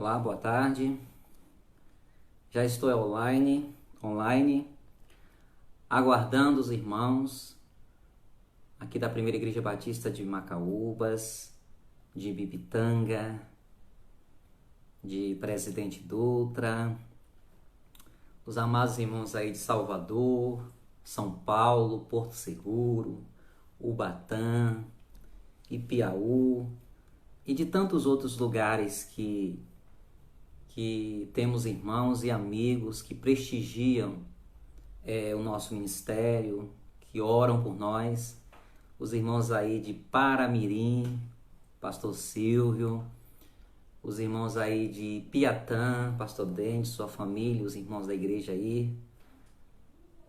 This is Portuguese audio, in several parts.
Olá, boa tarde. Já estou online, aguardando os irmãos aqui da Primeira Igreja Batista de Macaúbas, de Bibitanga, de Presidente Dutra, os amados irmãos aí de Salvador, São Paulo, Porto Seguro, Ubatã, Ipiaú e de tantos outros lugares que temos irmãos e amigos que prestigiam o nosso ministério, que oram por nós. Os irmãos aí de Paramirim, Pastor Silvio, os irmãos aí de Piatã, Pastor Dente, sua família, os irmãos da igreja aí,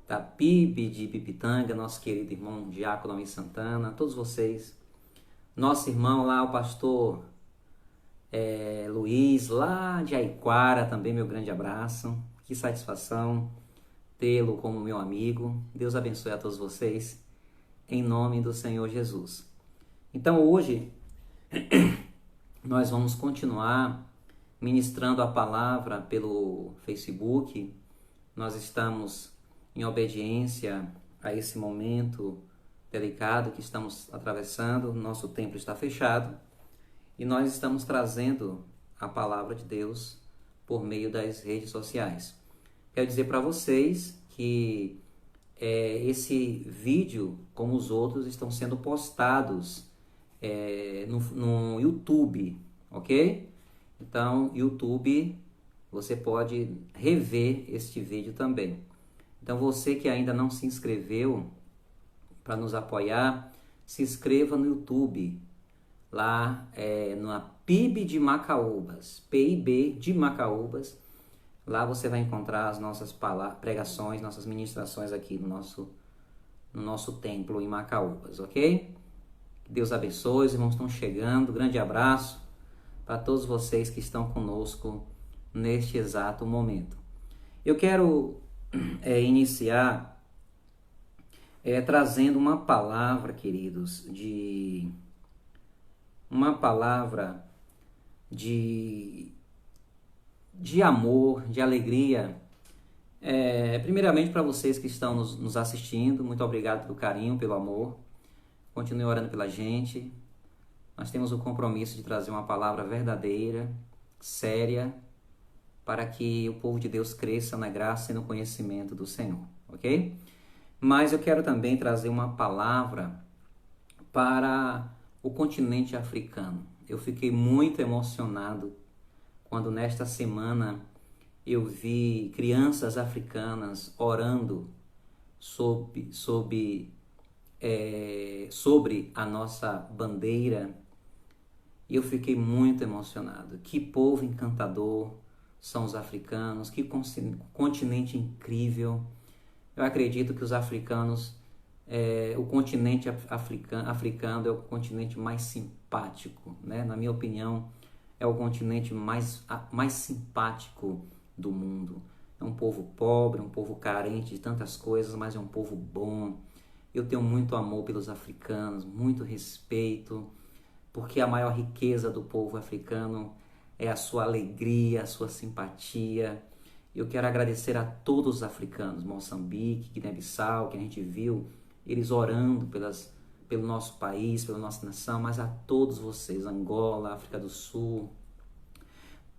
da PIB de Bibitanga, nosso querido irmão Diácono Almir Santana, todos vocês. Nosso irmão lá, o pastor Luiz, lá de Aiquara, também meu grande abraço. Que satisfação tê-lo como meu amigo. Deus abençoe a todos vocês, em nome do Senhor Jesus. Então hoje nós vamos continuar ministrando a palavra pelo Facebook. Nós estamos em obediência a esse momento delicado que estamos atravessando. Nosso templo está fechado e nós estamos trazendo a palavra de Deus por meio das redes sociais. Quero dizer para vocês que esse vídeo, como os outros, estão sendo postados no YouTube, ok? Então, YouTube, você pode rever este vídeo também. Então, você que ainda não se inscreveu para nos apoiar, se inscreva no YouTube, lá na PIB de Macaúbas, PIB de Macaúbas. Lá você vai encontrar as nossas pregações, nossas ministrações aqui no nosso templo em Macaúbas, ok? Que Deus abençoe, os irmãos estão chegando. Grande abraço para todos vocês que estão conosco neste exato momento. Eu quero iniciar trazendo uma palavra, queridos, uma palavra de amor, de alegria. Primeiramente para vocês que estão nos assistindo, muito obrigado pelo carinho, pelo amor. Continue orando pela gente. Nós temos o compromisso de trazer uma palavra verdadeira, séria, para que o povo de Deus cresça na graça e no conhecimento do Senhor, ok? Mas eu quero também trazer uma palavra para o continente africano. Eu fiquei muito emocionado quando nesta semana eu vi crianças africanas orando sobre a nossa bandeira, e eu fiquei muito emocionado. Que povo encantador são os africanos, que continente incrível. Eu acredito que os africanos, o continente africano é o continente mais simpático, né? Na minha opinião, é o continente mais simpático do mundo. É um povo pobre, um povo carente de tantas coisas, mas é um povo bom. Eu tenho muito amor pelos africanos, muito respeito, porque a maior riqueza do povo africano é a sua alegria, a sua simpatia. Eu quero agradecer a todos os africanos, Moçambique, Guiné-Bissau, que a gente viu eles orando pelo nosso país, pela nossa nação, mas a todos vocês, Angola, África do Sul,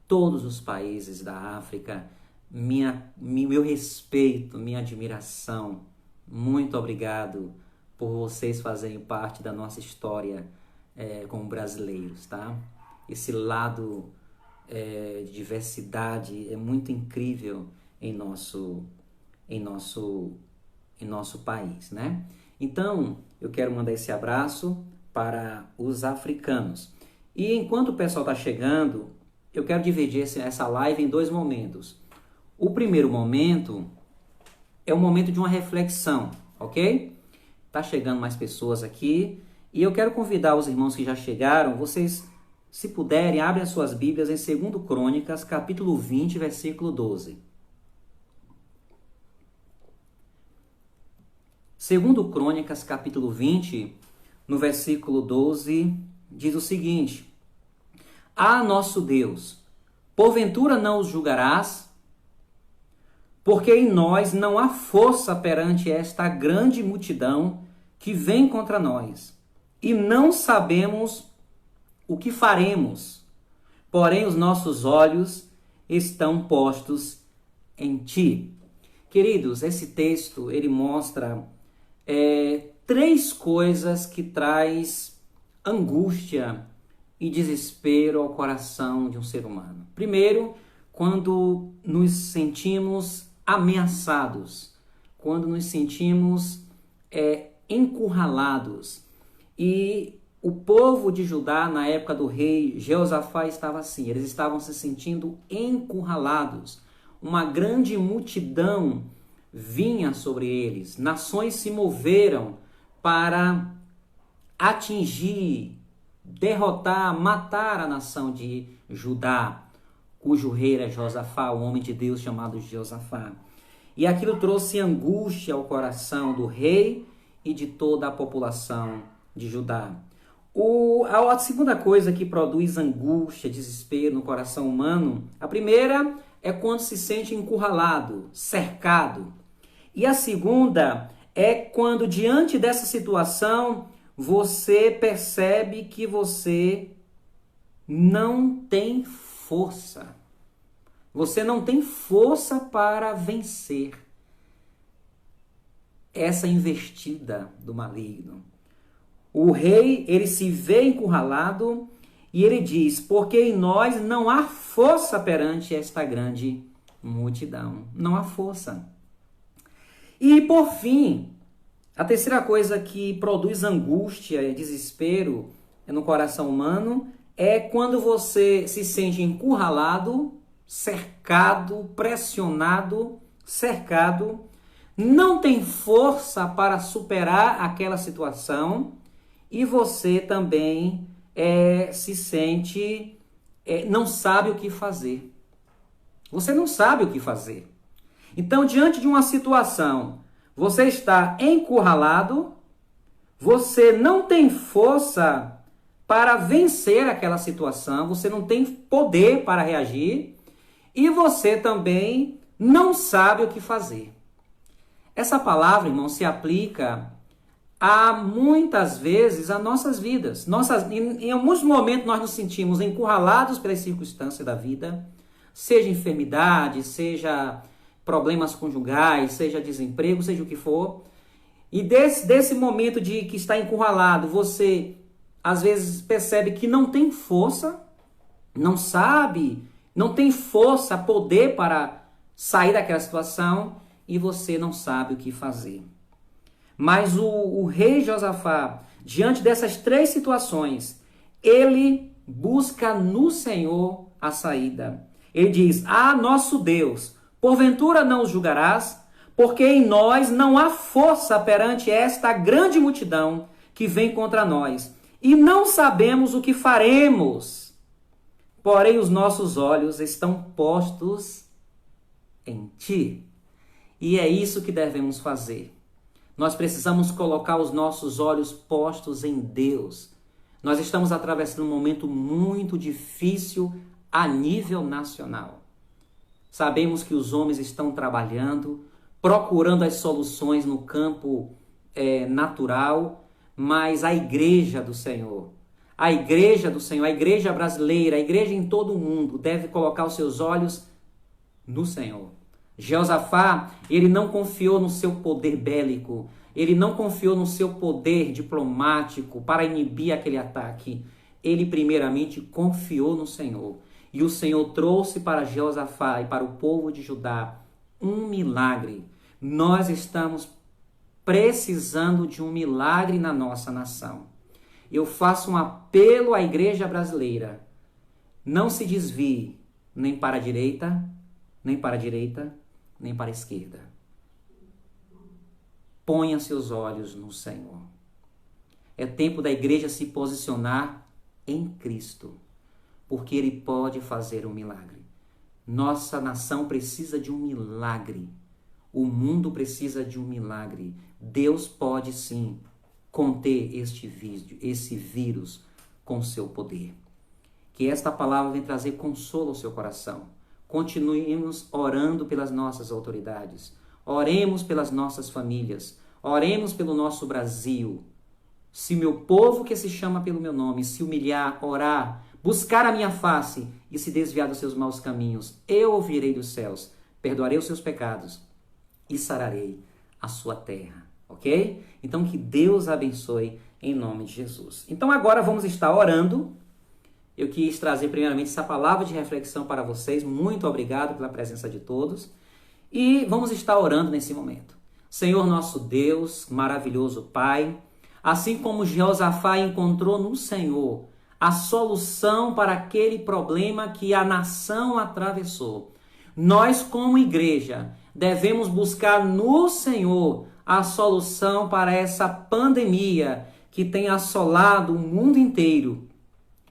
todos os países da África, meu respeito, minha admiração. Muito obrigado por vocês fazerem parte da nossa história como brasileiros, tá? Esse lado de diversidade é muito incrível em nosso país, né? Então, eu quero mandar esse abraço para os africanos. E enquanto o pessoal está chegando, eu quero dividir essa live em dois momentos. O primeiro momento é o momento de uma reflexão, ok? Tá chegando mais pessoas aqui e eu quero convidar os irmãos que já chegaram, vocês, se puderem, abrem as suas Bíblias em 2 Crônicas, capítulo 20, versículo 12. 2 Crônicas, capítulo 20, no versículo 12, diz o seguinte: Ah, nosso Deus, Porventura não os julgarás? Porque em nós não há força perante esta grande multidão que vem contra nós, e não sabemos o que faremos. Porém, os nossos olhos estão postos em ti. Queridos, esse texto, ele mostra três coisas que traz angústia e desespero ao coração de um ser humano. Primeiro, quando nos sentimos ameaçados, quando nos sentimos encurralados. E o povo de Judá, na época do rei Jeosafá, estava assim, eles estavam se sentindo encurralados. Uma grande multidão vinha sobre eles, nações se moveram para atingir, derrotar, matar a nação de Judá, cujo rei era Josafá, o homem de Deus chamado Jeosafá. E aquilo trouxe angústia ao coração do rei e de toda a população de Judá. A segunda coisa que produz angústia, desespero no coração humano, a primeira é quando se sente encurralado, cercado. E a segunda é quando, diante dessa situação, você percebe que você não tem força. Você não tem força para vencer essa investida do maligno. O rei, ele se vê encurralado e ele diz, porque em nós não há força perante esta grande multidão. Não há força. E por fim, a terceira coisa que produz angústia e desespero no coração humano é quando você se sente encurralado, cercado, pressionado, cercado, não tem força para superar aquela situação e você também se sente, não sabe o que fazer. Você não sabe o que fazer. Então, diante de uma situação, você está encurralado, você não tem força para vencer aquela situação, você não tem poder para reagir e você também não sabe o que fazer. Essa palavra, irmão, se aplica a muitas vezes a nossas vidas. Em alguns momentos nós nos sentimos encurralados pelas circunstâncias da vida, seja enfermidade, seja problemas conjugais, seja desemprego, seja o que for. E desse momento de que está encurralado, você às vezes percebe que não tem força, não sabe, não tem força, poder para sair daquela situação e você não sabe o que fazer. Mas o rei Josafá, diante dessas três situações, ele busca no Senhor a saída. Ele diz, nosso Deus, porventura não os julgarás? Porque em nós não há força perante esta grande multidão que vem contra nós. E não sabemos o que faremos. Porém, os nossos olhos estão postos em ti. E é isso que devemos fazer. Nós precisamos colocar os nossos olhos postos em Deus. Nós estamos atravessando um momento muito difícil a nível nacional. Sabemos que os homens estão trabalhando, procurando as soluções no campo natural, mas a igreja do Senhor, a igreja brasileira, a igreja em todo o mundo deve colocar os seus olhos no Senhor. Jeosafá, ele não confiou no seu poder bélico, ele não confiou no seu poder diplomático para inibir aquele ataque. Ele primeiramente confiou no Senhor. E o Senhor trouxe para Jeosafá e para o povo de Judá um milagre. Nós estamos precisando de um milagre na nossa nação. Eu faço um apelo à igreja brasileira. Não se desvie nem para a direita, nem para a esquerda. Ponha seus olhos no Senhor. É tempo da igreja se posicionar em Cristo, porque Ele pode fazer um milagre. Nossa nação precisa de um milagre. O mundo precisa de um milagre. Deus pode sim conter esse vírus com seu poder. que esta palavra venha trazer consolo ao seu coração. Continuemos orando pelas nossas autoridades. Oremos pelas nossas famílias. Oremos pelo nosso Brasil. Se meu povo que se chama pelo meu nome se humilhar, orar, buscar a minha face e se desviar dos seus maus caminhos, eu ouvirei dos céus, perdoarei os seus pecados e sararei a sua terra. Ok? Então que Deus abençoe em nome de Jesus. Então agora vamos estar orando. Eu quis trazer primeiramente essa palavra de reflexão para vocês. Muito obrigado pela presença de todos. E vamos estar orando nesse momento. Senhor nosso Deus, maravilhoso Pai, assim como Jeosafá encontrou no Senhor a solução para aquele problema que a nação atravessou, nós como igreja devemos buscar no Senhor a solução para essa pandemia que tem assolado o mundo inteiro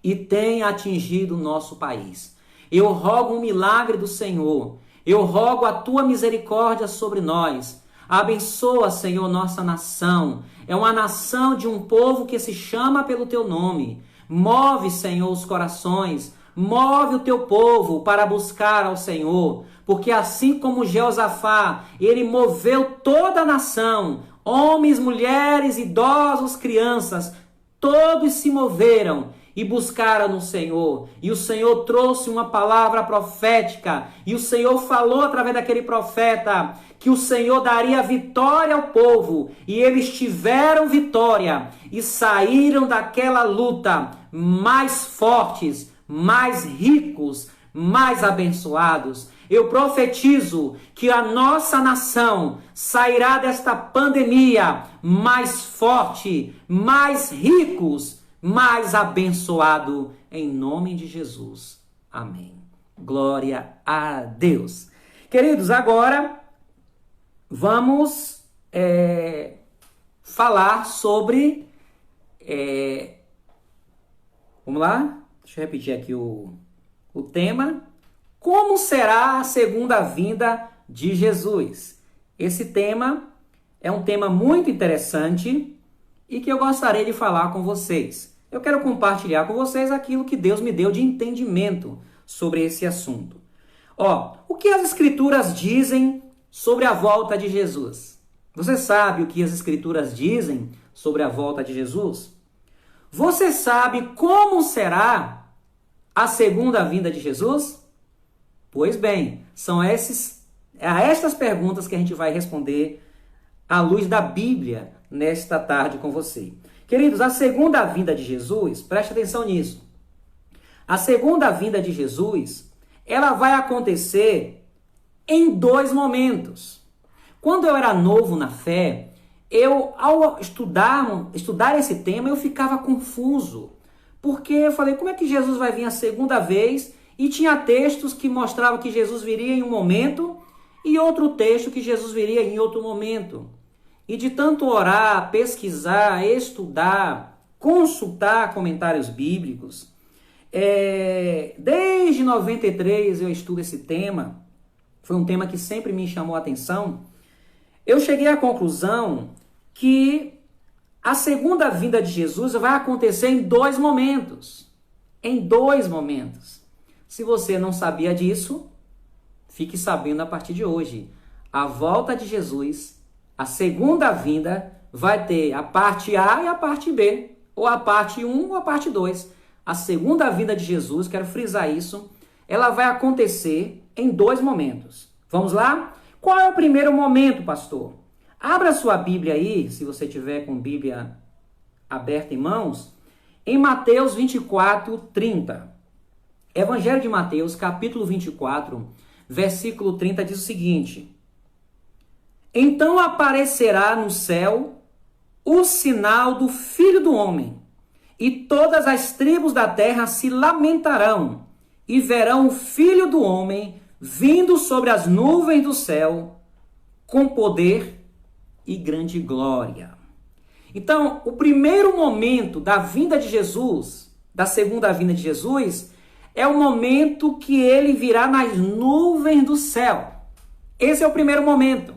e tem atingido o nosso país. Eu rogo um milagre do Senhor. Eu rogo a tua misericórdia sobre nós. Abençoa, Senhor, nossa nação. É uma nação de um povo que se chama pelo teu nome. Move, Senhor, os corações. Move o teu povo para buscar ao Senhor. Porque assim como Jeosafá, ele moveu toda a nação. Homens, mulheres, idosos, crianças, todos se moveram e buscaram no Senhor. E o Senhor trouxe uma palavra profética. E o Senhor falou através daquele profeta que o Senhor daria vitória ao povo. E eles tiveram vitória e saíram daquela luta mais fortes, mais ricos, mais abençoados. Eu profetizo que a nossa nação sairá desta pandemia mais forte, mais ricos, mais abençoado, em nome de Jesus. Amém. Glória a Deus. Queridos, agora vamos falar sobre... vamos lá? Deixa eu repetir aqui o tema. Como será a segunda vinda de Jesus? Esse tema é um tema muito interessante e que eu gostaria de falar com vocês. Eu quero compartilhar com vocês aquilo que Deus me deu de entendimento sobre esse assunto. O que as Escrituras dizem sobre a volta de Jesus? Você sabe o que as Escrituras dizem sobre a volta de Jesus? Você sabe como será a segunda vinda de Jesus? Pois bem, são estas perguntas que a gente vai responder à luz da Bíblia nesta tarde com você. Queridos, a segunda vinda de Jesus, preste atenção nisso. A segunda vinda de Jesus, ela vai acontecer em 2 momentos. Quando eu era novo na fé, ao estudar esse tema, eu ficava confuso. Porque eu falei, como é que Jesus vai vir a segunda vez? E tinha textos que mostravam que Jesus viria em um momento e outro texto que Jesus viria em outro momento. E de tanto orar, pesquisar, estudar, consultar comentários bíblicos, desde 93 eu estudo esse tema, foi um tema que sempre me chamou a atenção. Eu cheguei à conclusão que a segunda vinda de Jesus vai acontecer em 2 momentos. Em 2 momentos. Se você não sabia disso, fique sabendo a partir de hoje. A volta de Jesus, a segunda vinda, vai ter a parte A e a parte B, ou a parte 1 ou a parte 2. A segunda vinda de Jesus, quero frisar isso, ela vai acontecer em 2 momentos. Vamos lá? Qual é o primeiro momento, pastor? Abra sua Bíblia aí, se você tiver com Bíblia aberta em mãos, em Mateus 24, 30. Evangelho de Mateus, capítulo 24, versículo 30, diz o seguinte: Então aparecerá no céu o sinal do Filho do Homem, e todas as tribos da terra se lamentarão, e verão o Filho do Homem vindo sobre as nuvens do céu, com poder e grande glória. Então, o primeiro momento da vinda de Jesus, da segunda vinda de Jesus, é o momento que ele virá nas nuvens do céu. Esse é o primeiro momento.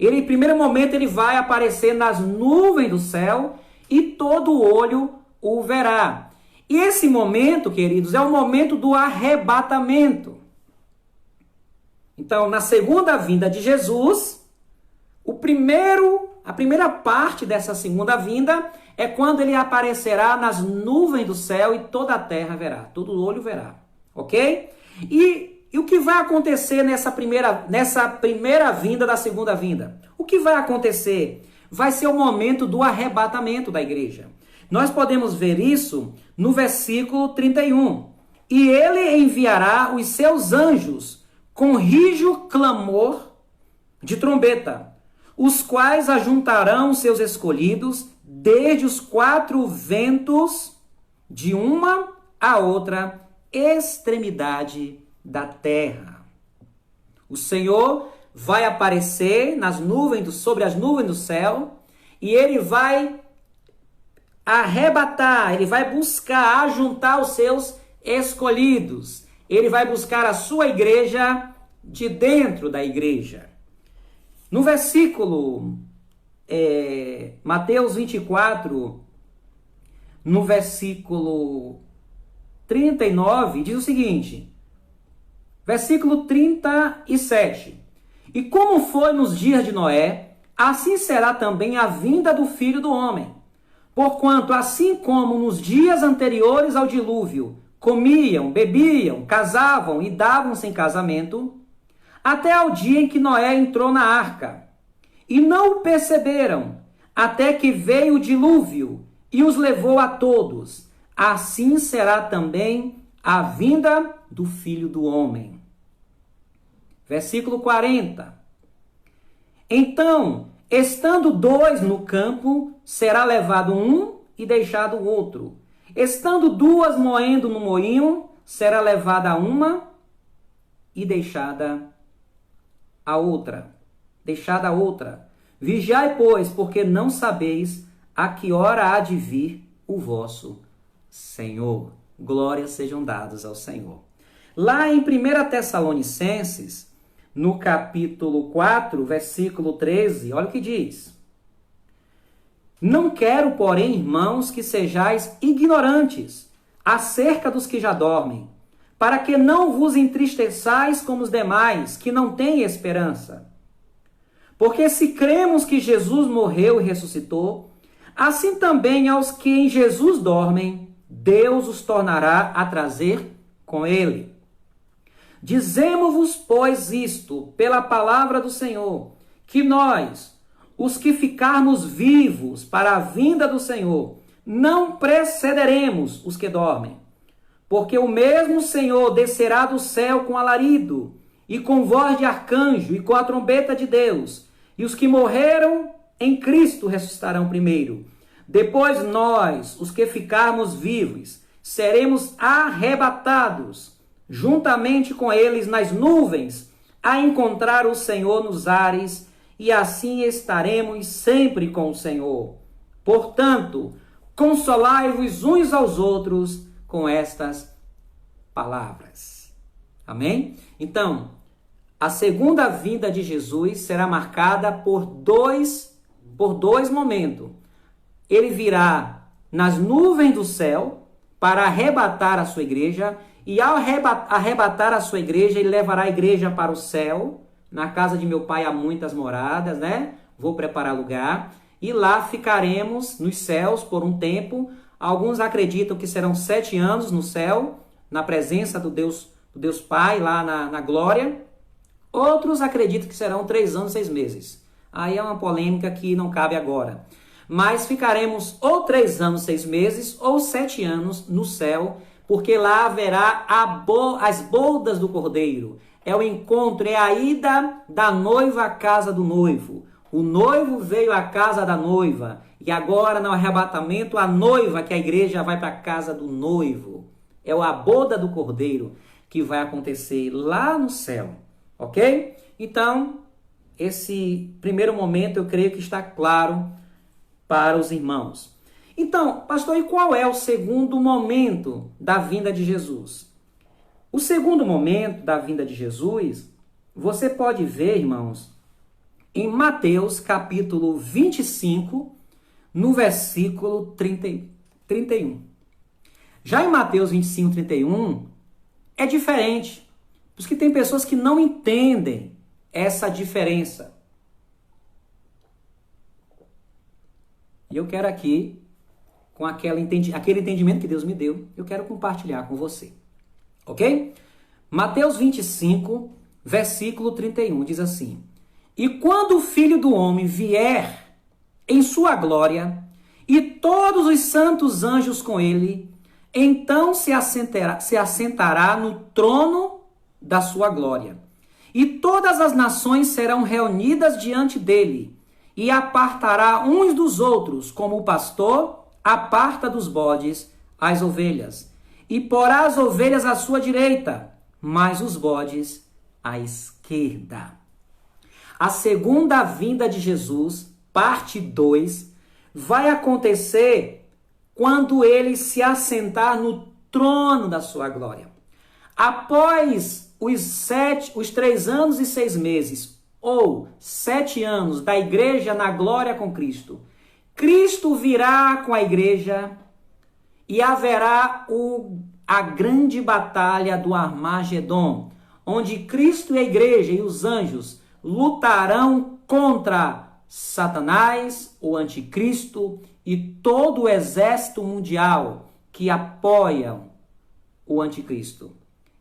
Em primeiro momento, ele vai aparecer nas nuvens do céu e todo olho o verá. E esse momento, queridos, é o momento do arrebatamento. Então, na segunda vinda de Jesus, a primeira parte dessa segunda vinda é quando ele aparecerá nas nuvens do céu e toda a terra verá, todo olho verá, ok? E o que vai acontecer nessa primeira vinda da segunda vinda? O que vai acontecer? Vai ser o momento do arrebatamento da igreja. Nós podemos ver isso no versículo 31. E ele enviará os seus anjos com rijo clamor de trombeta, os quais ajuntarão seus escolhidos desde os quatro ventos, de uma a outra extremidade da terra. O Senhor vai aparecer sobre as nuvens do céu, e ele vai arrebatar, ele vai buscar ajuntar os seus escolhidos. Ele vai buscar a sua igreja de dentro da igreja. No versículo Mateus 24, no versículo 39, diz o seguinte, versículo 37. E como foi nos dias de Noé, assim será também a vinda do Filho do Homem. Porquanto, assim como nos dias anteriores ao dilúvio, comiam, bebiam, casavam e davam-se em casamento, até ao dia em que Noé entrou na arca. E não o perceberam, até que veio o dilúvio e os levou a todos. Assim será também a vinda do Filho do Homem. Versículo 40. Então, estando dois no campo, será levado um e deixado o outro. Estando duas moendo no moinho, será levada uma e deixada a outra. Vigiai, pois, porque não sabeis a que hora há de vir o vosso Senhor. Glórias sejam dadas ao Senhor. Lá em 1 Tessalonicenses, no capítulo 4, versículo 13, olha o que diz. Não quero, porém, irmãos, que sejais ignorantes acerca dos que já dormem, para que não vos entristeçais como os demais, que não têm esperança. Porque se cremos que Jesus morreu e ressuscitou, assim também aos que em Jesus dormem, Deus os tornará a trazer com ele. Dizemos-vos, pois, isto, pela palavra do Senhor, que nós, os que ficarmos vivos para a vinda do Senhor, não precederemos os que dormem. Porque o mesmo Senhor descerá do céu com alarido, e com voz de arcanjo, e com a trombeta de Deus, e os que morreram em Cristo ressuscitarão primeiro. Depois nós, os que ficarmos vivos, seremos arrebatados, juntamente com eles nas nuvens, a encontrar o Senhor nos ares, e assim estaremos sempre com o Senhor. Portanto, consolai-vos uns aos outros com estas palavras. Amém? Então, a segunda vinda de Jesus será marcada por dois momentos. Ele virá nas nuvens do céu para arrebatar a sua igreja, e ao arrebatar a sua igreja, ele levará a igreja para o céu. Na casa de meu pai há muitas moradas, né? Vou preparar lugar. E lá ficaremos nos céus por um tempo. Alguns acreditam que serão 7 anos no céu, na presença do Deus Pai, lá na glória. Outros acreditam que serão 3 anos, 6 meses. Aí é uma polêmica que não cabe agora. Mas ficaremos ou 3 anos, 6 meses, ou 7 anos no céu, porque lá haverá as bodas do Cordeiro. É o encontro, é a ida da noiva à casa do noivo. O noivo veio à casa da noiva. E agora, no arrebatamento, a noiva, que a igreja vai para a casa do noivo. É a boda do Cordeiro que vai acontecer lá no céu. Ok? Então, esse primeiro momento eu creio que está claro para os irmãos. Então, pastor, e qual é o segundo momento da vinda de Jesus? O segundo momento da vinda de Jesus, você pode ver, irmãos, em Mateus capítulo 25, no versículo 31. Já em Mateus 25, 31, é diferente. Por isso que tem pessoas que não entendem essa diferença. E eu quero aqui, com aquele entendimento que Deus me deu, eu quero compartilhar com você. Ok? Mateus 25, versículo 31, diz assim: E quando o Filho do Homem vier em sua glória, e todos os santos anjos com ele, então se assentará no trono da sua glória. E todas as nações serão reunidas diante dele, e apartará uns dos outros, como o pastor aparta dos bodes as ovelhas. E porá as ovelhas à sua direita, mas os bodes à esquerda. A segunda vinda de Jesus, parte 2, vai acontecer quando ele se assentar no trono da sua glória. Após os 3 anos e 6 meses, ou 7 anos da igreja na glória com Cristo, Cristo virá com a igreja e haverá a grande batalha do Armagedon, onde Cristo e a igreja e os anjos lutarão contra Satanás, o anticristo e todo o exército mundial que apoiam o anticristo.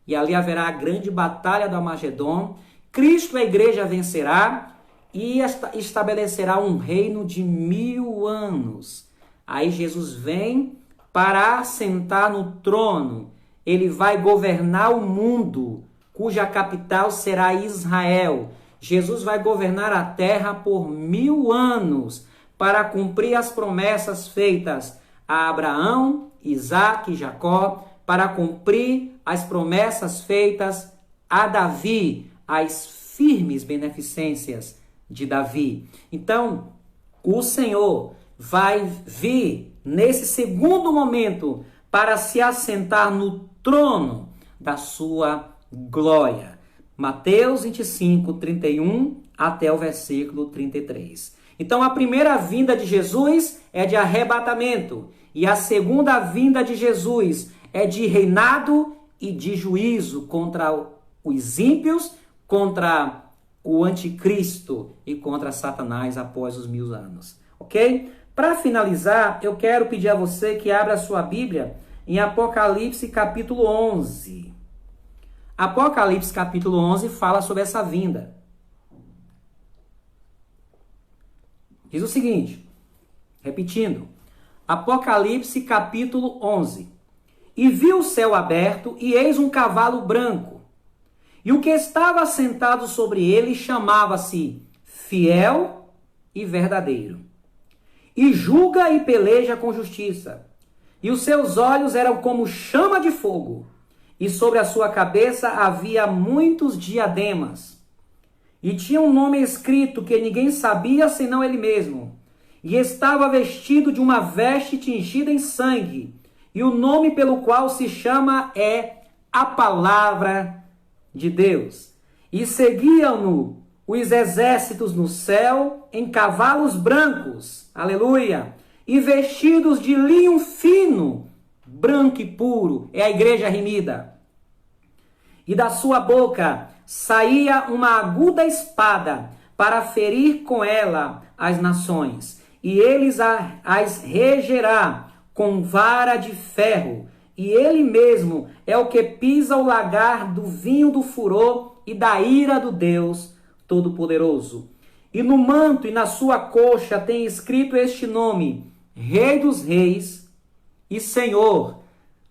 E ali haverá a grande batalha do Armagedon. Cristo, a igreja, vencerá e estabelecerá um reino de 1000 anos. Aí Jesus vem para assentar no trono. Ele vai governar o mundo, cuja capital será Israel. Jesus vai governar a terra por 1000 anos para cumprir as promessas feitas a Abraão, Isaque e Jacó, para cumprir as promessas feitas a Davi, as firmes beneficências de Davi. Então, o Senhor vai vir nesse segundo momento para se assentar no trono da sua glória. Mateus 25, 31 até o versículo 33. Então, a primeira vinda de Jesus é de arrebatamento e a segunda vinda de Jesus é de reinado e de juízo contra os ímpios, contra o anticristo e contra Satanás após os 1000 anos. Ok? Para finalizar, eu quero pedir a você que abra a sua Bíblia em Apocalipse capítulo 11. Apocalipse capítulo 11 fala sobre essa vinda. Diz o seguinte, repetindo, Apocalipse capítulo 11. E vi o céu aberto, e eis um cavalo branco. E o que estava sentado sobre ele chamava-se Fiel e Verdadeiro. E julga e peleja com justiça. E os seus olhos eram como chama de fogo. E sobre a sua cabeça havia muitos diademas. E tinha um nome escrito que ninguém sabia senão ele mesmo. E estava vestido de uma veste tingida em sangue. E o nome pelo qual se chama é a Palavra de Deus. E seguiam-no os exércitos no céu em cavalos brancos. Aleluia! E vestidos de linho fino, branco e puro. É a igreja remida. E da sua boca saía uma aguda espada para ferir com ela as nações. E eles as regerá com vara de ferro, e ele mesmo é o que pisa o lagar do vinho do furor e da ira do Deus Todo-Poderoso. E no manto e na sua coxa tem escrito este nome, Rei dos Reis e Senhor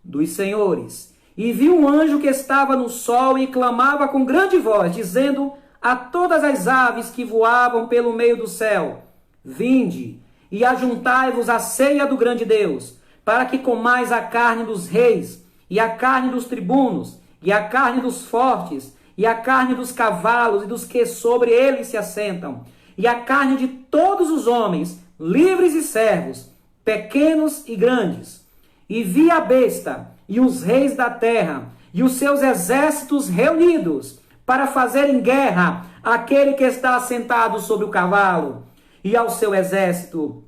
dos Senhores. E vi um anjo que estava no sol e clamava com grande voz, dizendo a todas as aves que voavam pelo meio do céu, vinde, e ajuntai-vos à ceia do grande Deus, para que comais a carne dos reis, e a carne dos tribunos, e a carne dos fortes, e a carne dos cavalos e dos que sobre eles se assentam, e a carne de todos os homens, livres e servos, pequenos e grandes. E vi a besta e os reis da terra, e os seus exércitos reunidos, para fazerem guerra àquele que está assentado sobre o cavalo, e ao seu exército.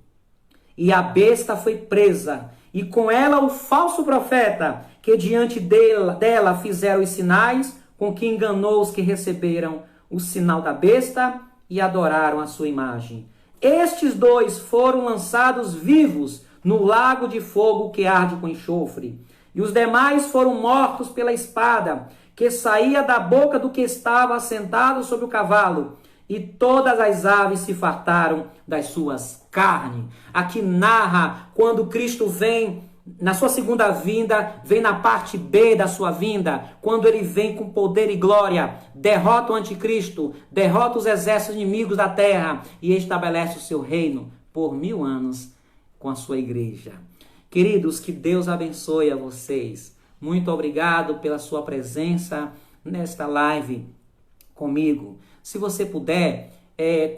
E a besta foi presa, e com ela o falso profeta, que diante dela fizeram os sinais, com que enganou os que receberam o sinal da besta e adoraram a sua imagem. Estes dois foram lançados vivos no lago de fogo que arde com enxofre, e os demais foram mortos pela espada, que saía da boca do que estava assentado sobre o cavalo, e todas as aves se fartaram das suas carnes. Aqui narra quando Cristo vem na sua segunda vinda, vem na parte B da sua vinda, quando ele vem com poder e glória, derrota o anticristo, derrota os exércitos inimigos da terra e estabelece o seu reino por 1000 anos com a sua igreja. Queridos, que Deus abençoe a vocês. Muito obrigado pela sua presença nesta live comigo. Se você puder,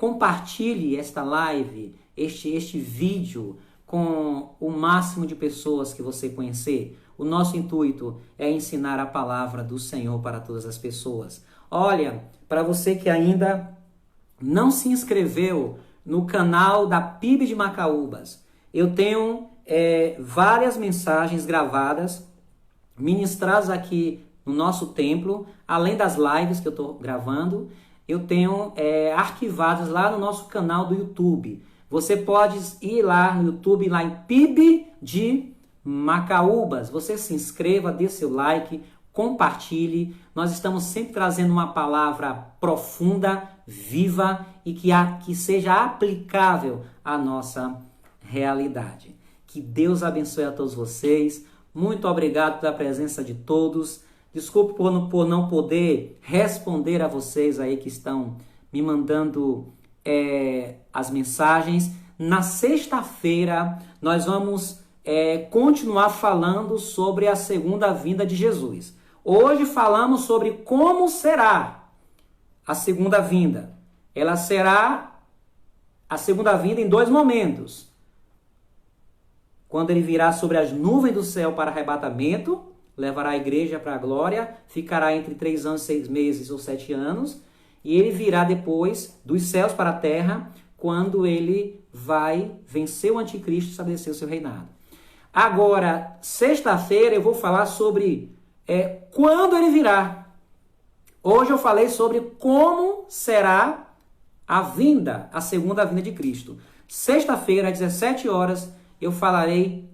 compartilhe esta live, este vídeo, com o máximo de pessoas que você conhecer. O nosso intuito é ensinar a palavra do Senhor para todas as pessoas. Olha, para você que ainda não se inscreveu no canal da PIB de Macaúbas, eu tenho várias mensagens gravadas, ministradas aqui no nosso templo, além das lives que eu estou gravando, eu tenho arquivadas lá no nosso canal do YouTube. Você pode ir lá no YouTube, lá em PIB de Macaúbas. Você se inscreva, dê seu like, compartilhe. Nós estamos sempre trazendo uma palavra profunda, viva e que seja aplicável à nossa realidade. Que Deus abençoe a todos vocês. Muito obrigado pela presença de todos. Desculpe por não poder responder a vocês aí que estão me mandando as mensagens. Na sexta-feira nós vamos continuar falando sobre a segunda vinda de Jesus. Hoje falamos sobre como será a segunda vinda. Ela será a segunda vinda em 2 momentos. Quando ele virá sobre as nuvens do céu para arrebatamento, levará a igreja para a glória, ficará entre 3 anos, 6 meses ou 7 anos, e ele virá depois dos céus para a terra, quando ele vai vencer o anticristo e estabelecer o seu reinado. Agora, sexta-feira eu vou falar sobre quando ele virá. Hoje eu falei sobre como será a vinda, a segunda vinda de Cristo. Sexta-feira, às 17 horas, eu falarei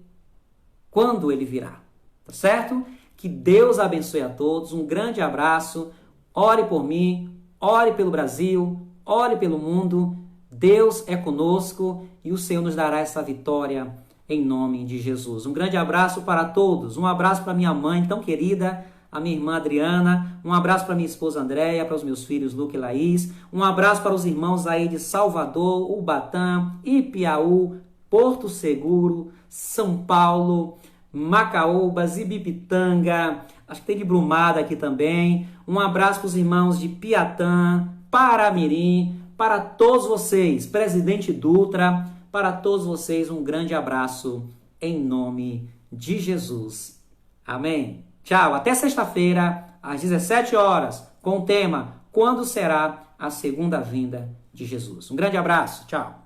quando ele virá. Tá certo? Que Deus abençoe a todos. Um grande abraço. Ore por mim. Ore pelo Brasil, ore pelo mundo. Deus é conosco e o Senhor nos dará essa vitória em nome de Jesus. Um grande abraço para todos. Um abraço para minha mãe tão querida, a minha irmã Adriana. Um abraço para minha esposa Andréia, para os meus filhos Luca e Laís. Um abraço para os irmãos aí de Salvador, Ubatã, Ipiaú, Porto Seguro, São Paulo, Macaúbas, Ibipitanga, acho que tem de Brumada aqui também. Um abraço para os irmãos de Piatã, Paramirim, para todos vocês, Presidente Dutra, para todos vocês um grande abraço em nome de Jesus. Amém. Tchau, até sexta-feira, às 17 horas, com o tema Quando será a segunda vinda de Jesus. Um grande abraço, tchau.